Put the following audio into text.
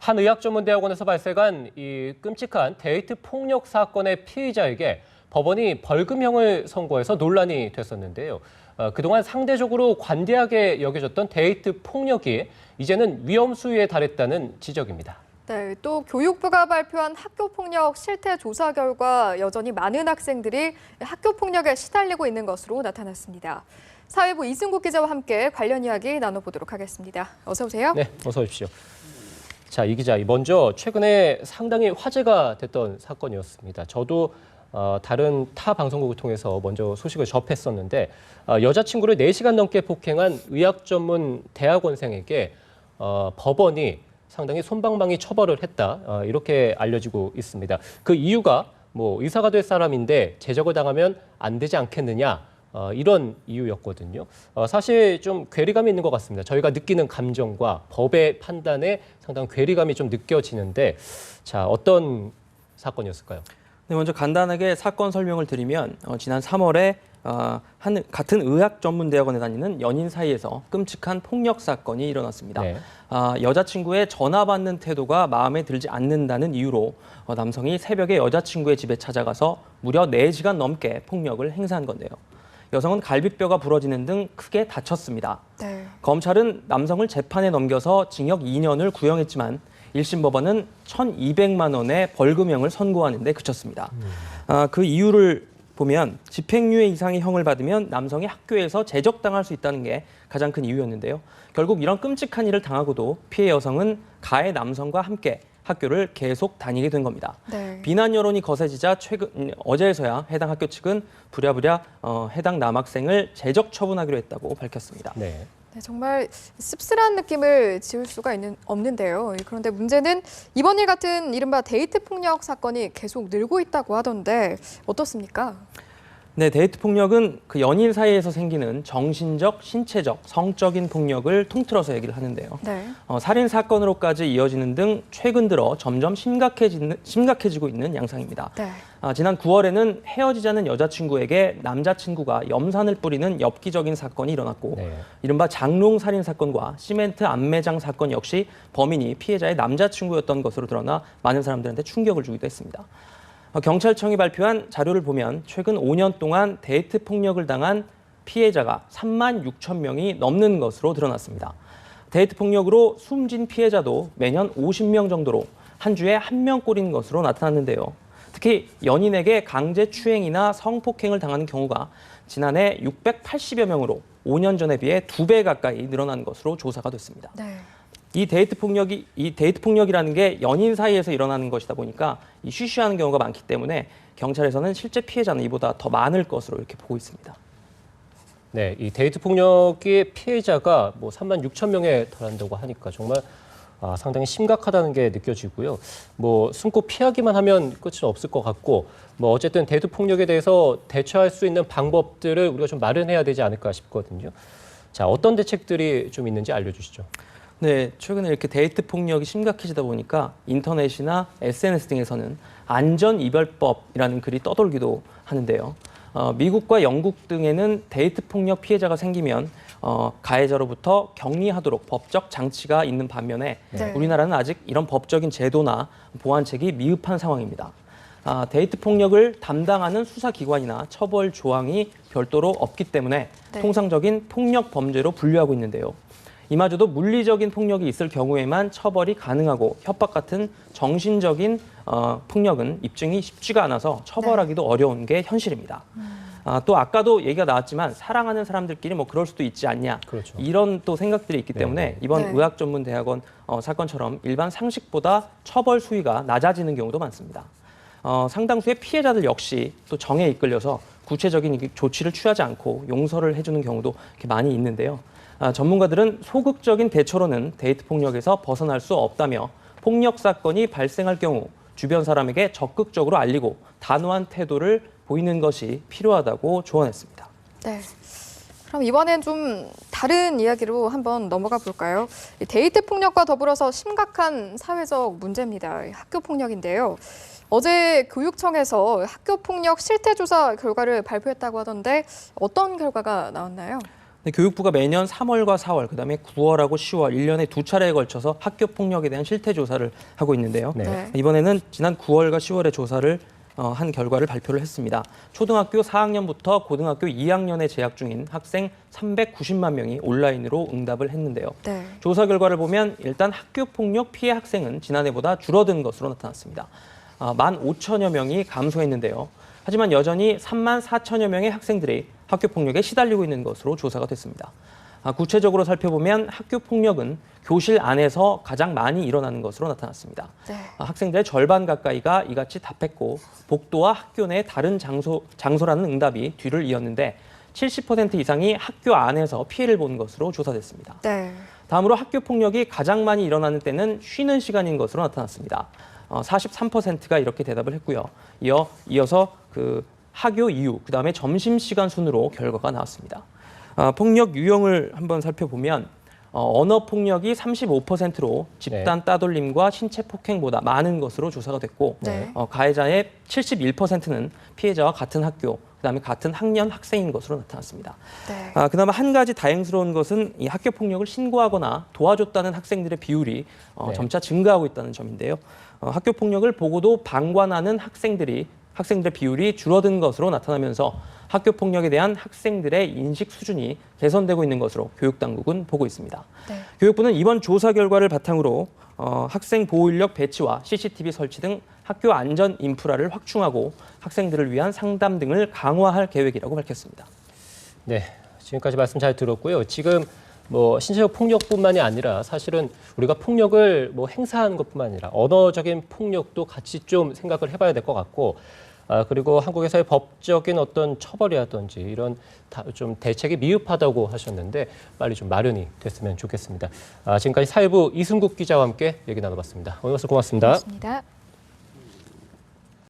한 의학전문대학원에서 발생한 이 끔찍한 데이트 폭력 사건의 피의자에게 법원이 벌금형을 선고해서 논란이 됐었는데요. 그동안 상대적으로 관대하게 여겨졌던 데이트 폭력이 이제는 위험 수위에 달했다는 지적입니다. 네, 또 교육부가 발표한 학교폭력 실태 조사 결과 여전히 많은 학생들이 학교폭력에 시달리고 있는 것으로 나타났습니다. 사회부 이승국 기자와 함께 관련 이야기 나눠보도록 하겠습니다. 어서 오세요. 네, 어서 오십시오. 자, 이 기자, 먼저 최근에 상당히 화제가 됐던 사건이었습니다. 저도 다른 타 방송국을 통해서 먼저 소식을 접했었는데 여자친구를 4시간 넘게 폭행한 의학 전문 대학원생에게 법원이 상당히 솜방망이 처벌을 했다, 이렇게 알려지고 있습니다. 그 이유가 의사가 될 사람인데 제적을 당하면 안 되지 않겠느냐, 이런 이유였거든요. 사실 좀 괴리감이 있는 것 같습니다. 저희가 느끼는 감정과 법의 판단에 상당히 괴리감이 좀 느껴지는데, 자, 어떤 사건이었을까요? 네, 먼저 간단하게 사건 설명을 드리면 지난 3월에 같은 의학 전문 대학원에 다니는 연인 사이에서 끔찍한 폭력 사건이 일어났습니다. 네. 여자친구의 전화 받는 태도가 마음에 들지 않는다는 이유로 남성이 새벽에 여자친구의 집에 찾아가서 무려 4시간 넘게 폭력을 행사한 건데요. 여성은 갈비뼈가 부러지는 등 크게 다쳤습니다. 네. 검찰은 남성을 재판에 넘겨서 징역 2년을 구형했지만 1심 법원은 1,200만 원의 벌금형을 선고하는 데 그쳤습니다. 그 이유를 보면 집행유예 이상의 형을 받으면 남성이 학교에서 제적당할 수 있다는 게 가장 큰 이유였는데요. 결국 이런 끔찍한 일을 당하고도 피해 여성은 가해 남성과 함께 학교를 계속 다니게 된 겁니다. 네. 비난 여론이 거세지자 어제에서야 해당 학교 측은 부랴부랴 해당 남학생을 제적 처분하기로 했다고 밝혔습니다. 네. 네, 정말 씁쓸한 느낌을 지울 수가 없는데요. 그런데 문제는 이번 일 같은 이른바 데이트 폭력 사건이 계속 늘고 있다고 하던데 어떻습니까? 네, 데이트 폭력은 그 연인 사이에서 생기는 정신적, 신체적, 성적인 폭력을 통틀어서 얘기를 하는데요. 네. 살인 사건으로까지 이어지는 등 최근 들어 점점 심각해지고 있는 양상입니다. 네. 지난 9월에는 헤어지자는 여자친구에게 남자친구가 염산을 뿌리는 엽기적인 사건이 일어났고, 네. 이른바 장롱 살인 사건과 시멘트 안매장 사건 역시 범인이 피해자의 남자친구였던 것으로 드러나 많은 사람들한테 충격을 주기도 했습니다. 경찰청이 발표한 자료를 보면 최근 5년 동안 데이트 폭력을 당한 피해자가 3만 6천 명이 넘는 것으로 드러났습니다. 데이트 폭력으로 숨진 피해자도 매년 50명 정도로 한 주에 1명꼴인 것으로 나타났는데요. 특히 연인에게 강제추행이나 성폭행을 당하는 경우가 지난해 680여 명으로 5년 전에 비해 2배 가까이 늘어난 것으로 조사가 됐습니다. 네. 이 데이트 폭력이라는 게 연인 사이에서 일어나는 것이다 보니까 쉬쉬하는 경우가 많기 때문에 경찰에서는 실제 피해자는 이보다 더 많을 것으로 이렇게 보고 있습니다. 네, 이 데이트 폭력의 피해자가 3만 6천 명에 달한다고 하니까 정말 상당히 심각하다는 게 느껴지고요. 숨고 피하기만 하면 끝은 없을 것 같고, 어쨌든 데이트 폭력에 대해서 대처할 수 있는 방법들을 우리가 좀 마련해야 되지 않을까 싶거든요. 자, 어떤 대책들이 좀 있는지 알려주시죠. 네, 최근에 이렇게 데이트 폭력이 심각해지다 보니까 인터넷이나 SNS 등에서는 안전이별법이라는 글이 떠돌기도 하는데요. 미국과 영국 등에는 데이트 폭력 피해자가 생기면 가해자로부터 격리하도록 법적 장치가 있는 반면에 네. 우리나라는 아직 이런 법적인 제도나 보완책이 미흡한 상황입니다. 데이트 폭력을 담당하는 수사기관이나 처벌 조항이 별도로 없기 때문에 네. 통상적인 폭력 범죄로 분류하고 있는데요. 이마저도 물리적인 폭력이 있을 경우에만 처벌이 가능하고 협박 같은 정신적인 폭력은 입증이 쉽지가 않아서 처벌하기도 어려운 게 현실입니다. 또 아까도 얘기가 나왔지만 사랑하는 사람들끼리 그럴 수도 있지 않냐. 그렇죠. 이런 또 생각들이 있기 때문에 이번 네. 의학전문대학원 사건처럼 일반 상식보다 처벌 수위가 낮아지는 경우도 많습니다. 상당수의 피해자들 역시 또 정에 이끌려서 구체적인 조치를 취하지 않고 용서를 해주는 경우도 이렇게 많이 있는데요. 전문가들은 소극적인 대처로는 데이트 폭력에서 벗어날 수 없다며 폭력 사건이 발생할 경우 주변 사람에게 적극적으로 알리고 단호한 태도를 보이는 것이 필요하다고 조언했습니다. 네. 그럼 이번엔 좀 다른 이야기로 한번 넘어가 볼까요? 데이트 폭력과 더불어서 심각한 사회적 문제입니다. 학교 폭력인데요. 어제 교육청에서 학교 폭력 실태 조사 결과를 발표했다고 하던데 어떤 결과가 나왔나요? 교육부가 매년 3월과 4월, 그다음에 9월하고 10월 1년에 두 차례에 걸쳐서 학교 폭력에 대한 실태 조사를 하고 있는데요. 네. 이번에는 지난 9월과 10월에 조사를 한 결과를 발표를 했습니다. 초등학교 4학년부터 고등학교 2학년에 재학 중인 학생 390만 명이 온라인으로 응답을 했는데요. 네. 조사 결과를 보면 일단 학교 폭력 피해 학생은 지난해보다 줄어든 것으로 나타났습니다. 15,000여 명이 감소했는데요. 하지만 여전히 34,000여 명의 학생들이 학교 폭력에 시달리고 있는 것으로 조사가 됐습니다. 구체적으로 살펴보면 학교 폭력은 교실 안에서 가장 많이 일어나는 것으로 나타났습니다. 네. 학생들의 절반 가까이가 이같이 답했고 복도와 학교 내 다른 장소라는 응답이 뒤를 이었는데 70% 이상이 학교 안에서 피해를 본 것으로 조사됐습니다. 네. 다음으로 학교 폭력이 가장 많이 일어나는 때는 쉬는 시간인 것으로 나타났습니다. 43%가 이렇게 대답을 했고요. 이어서 그 학교 이후, 그다음에 점심시간 순으로 결과가 나왔습니다. 폭력 유형을 한번 살펴보면 언어 폭력이 35%로 집단 따돌림과 신체 폭행보다 많은 것으로 조사가 됐고 네. 가해자의 71%는 피해자와 같은 학교, 그다음에 같은 학년 학생인 것으로 나타났습니다. 네. 그나마 한 가지 다행스러운 것은 이 학교 폭력을 신고하거나 도와줬다는 학생들의 비율이 점차 증가하고 있다는 점인데요. 학교 폭력을 보고도 방관하는 학생들의 비율이 줄어든 것으로 나타나면서 학교 폭력에 대한 학생들의 인식 수준이 개선되고 있는 것으로 교육당국은 보고 있습니다. 네. 교육부는 이번 조사 결과를 바탕으로 학생 보호 인력 배치와 CCTV 설치 등 학교 안전 인프라를 확충하고 학생들을 위한 상담 등을 강화할 계획이라고 밝혔습니다. 네, 지금까지 말씀 잘 들었고요. 지금 신체적 폭력뿐만이 아니라 사실은 우리가 폭력을 행사하는 것뿐만 아니라 언어적인 폭력도 같이 좀 생각을 해봐야 될 것 같고, 그리고 한국에서의 법적인 어떤 처벌이라든지 이런 좀 대책이 미흡하다고 하셨는데 빨리 좀 마련이 됐으면 좋겠습니다. 지금까지 사회부 이승국 기자와 함께 얘기 나눠봤습니다. 오늘 말씀 고맙습니다. 고맙습니다.